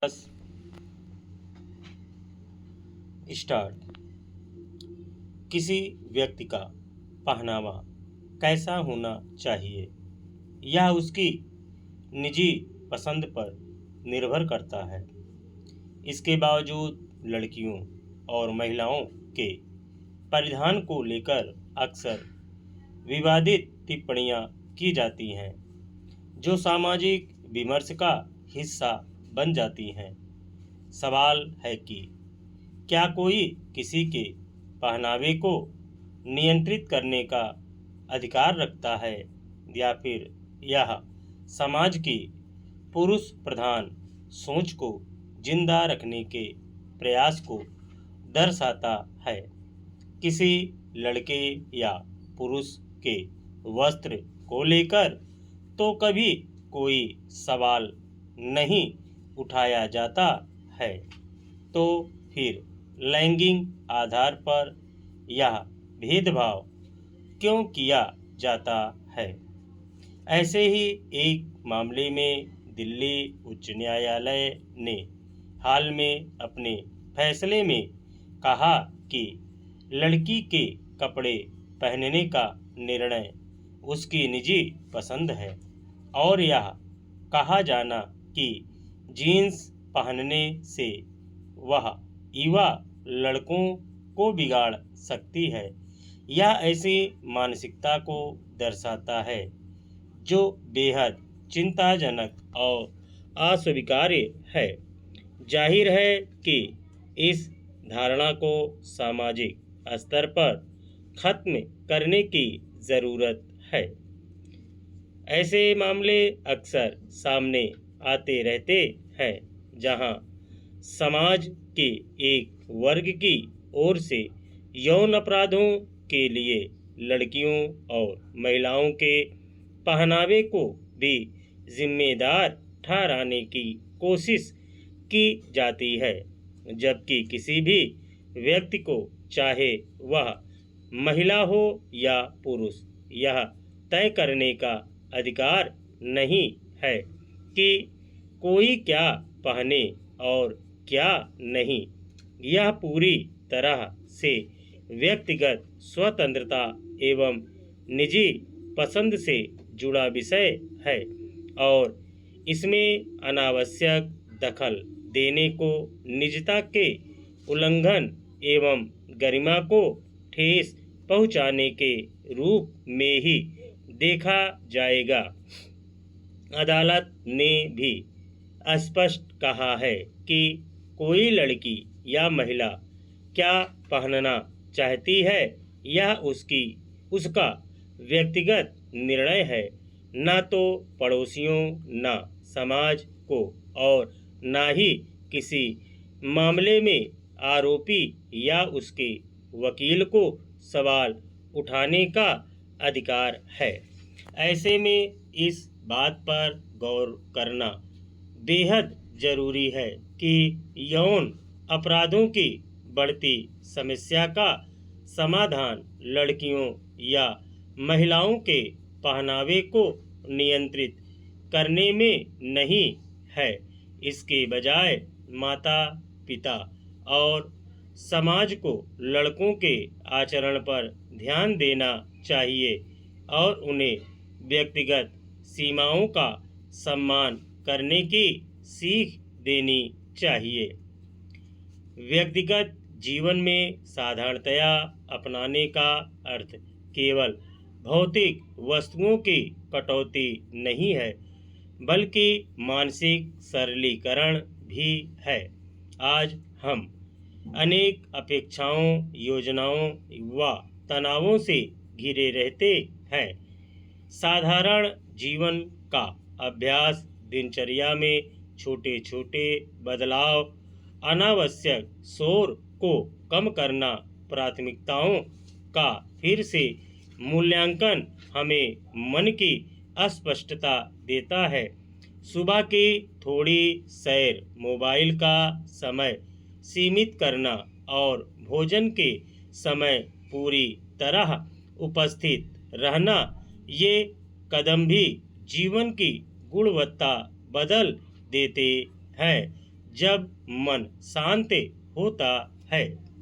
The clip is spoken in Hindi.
बस स्टार्ट। किसी व्यक्ति का पहनावा कैसा होना चाहिए यह उसकी निजी पसंद पर निर्भर करता है। इसके बावजूद लड़कियों और महिलाओं के परिधान को लेकर अक्सर विवादित टिप्पणियां की जाती हैं, जो सामाजिक विमर्श का हिस्सा बन जाती हैं। सवाल है कि क्या कोई किसी के पहनावे को नियंत्रित करने का अधिकार रखता है, या फिर यह समाज की पुरुष प्रधान सोच को जिंदा रखने के प्रयास को दर्शाता है। किसी लड़के या पुरुष के वस्त्र को लेकर तो कभी कोई सवाल नहीं उठाया जाता है, तो फिर लैंगिक आधार पर यह भेदभाव क्यों किया जाता है? ऐसे ही एक मामले में दिल्ली उच्च न्यायालय ने हाल में अपने फैसले में कहा कि लड़की के कपड़े पहनने का निर्णय उसकी निजी पसंद है, और यह कहा जाना कि जीन्स पहनने से वह युवा लड़कों को बिगाड़ सकती है, यह ऐसी मानसिकता को दर्शाता है जो बेहद चिंताजनक और अस्वीकार्य है। जाहिर है कि इस धारणा को सामाजिक स्तर पर खत्म करने की ज़रूरत है। ऐसे मामले अक्सर सामने आते रहते हैं जहां समाज के एक वर्ग की ओर से यौन अपराधों के लिए लड़कियों और महिलाओं के पहनावे को भी जिम्मेदार ठहराने की कोशिश की जाती है, जबकि किसी भी व्यक्ति को, चाहे वह महिला हो या पुरुष, यह तय करने का अधिकार नहीं है कि कोई क्या पहने और क्या नहीं। यह पूरी तरह से व्यक्तिगत स्वतंत्रता एवं निजी पसंद से जुड़ा विषय है, और इसमें अनावश्यक दखल देने को निजता के उल्लंघन एवं गरिमा को ठेस पहुंचाने के रूप में ही देखा जाएगा। अदालत ने भी स्पष्ट कहा है कि कोई लड़की या महिला क्या पहनना चाहती है यह उसका व्यक्तिगत निर्णय है, न तो पड़ोसियों, न समाज को, और न ही किसी मामले में आरोपी या उसके वकील को सवाल उठाने का अधिकार है। ऐसे में इस बात पर गौर करना बेहद जरूरी है कि यौन अपराधों की बढ़ती समस्या का समाधान लड़कियों या महिलाओं के पहनावे को नियंत्रित करने में नहीं है। इसके बजाय माता पिता और समाज को लड़कों के आचरण पर ध्यान देना चाहिए और उन्हें व्यक्तिगत सीमाओं का सम्मान करने की सीख देनी चाहिए। व्यक्तिगत जीवन में साधारणतया अपनाने का अर्थ केवल भौतिक वस्तुओं की कटौती नहीं है, बल्कि मानसिक सरलीकरण भी है। आज हम अनेक अपेक्षाओं, योजनाओं व तनावों से घिरे रहते हैं। साधारण जीवन का अभ्यास, दिनचर्या में छोटे छोटे बदलाव, अनावश्यक शोर को कम करना, प्राथमिकताओं का फिर से मूल्यांकन हमें मन की अस्पष्टता देता है। सुबह की थोड़ी सैर, मोबाइल का समय सीमित करना और भोजन के समय पूरी तरह उपस्थित रहना, ये कदम भी जीवन की गुणवत्ता बदल देते हैं। जब मन शांत होता है।